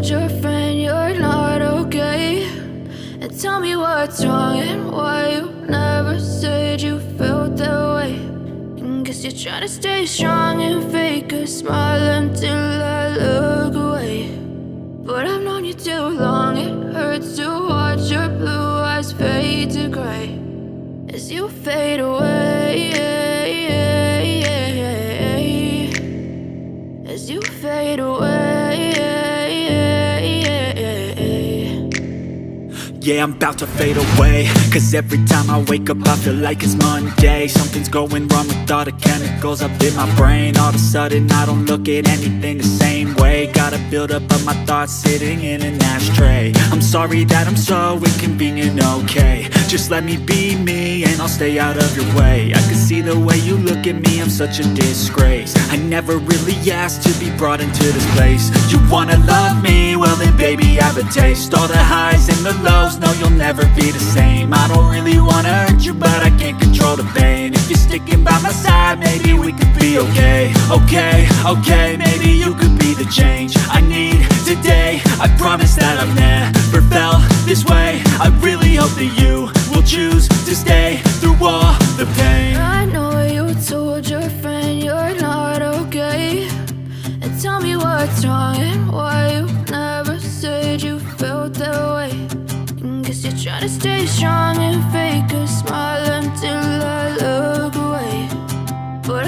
told your friend you're not okay? And tell me what's wrong and why you never said you felt that way. And guess you're trying to stay strong and fake a smile until I look away. But I've known you too long, it hurts to watch your blue eyes fade to gray as you fade away, as you fade away. Yeah, I'm about to fade away, cause every time I wake up I feel like it's Monday. Something's going wrong with all the chemicals up in my brain. All of a sudden I don't look at anything the same way. Got a buildup of my thoughts sitting in an ashtray. I'm sorry that I'm so inconvenient, okay? Just let me be me and I'll stay out of your way. I can see the way you look at me, I'm such a disgrace. I never really asked to be brought into this place. You wanna love me? Well then baby have a taste. All the highs and the lows, no you'll never be the same. I don't really wanna hurt you but I can't control the pain. If you're sticking by my side maybe we could be okay. Okay, maybe you could be the change I need today. I promise that I've never felt this way. I really hope that you will choose to stay through all the pain. I know you told your friend you're not okay. And tell me what's wrong and why you never said you felt that way. And guess you're trying to stay strong and fake a smile until I look away. But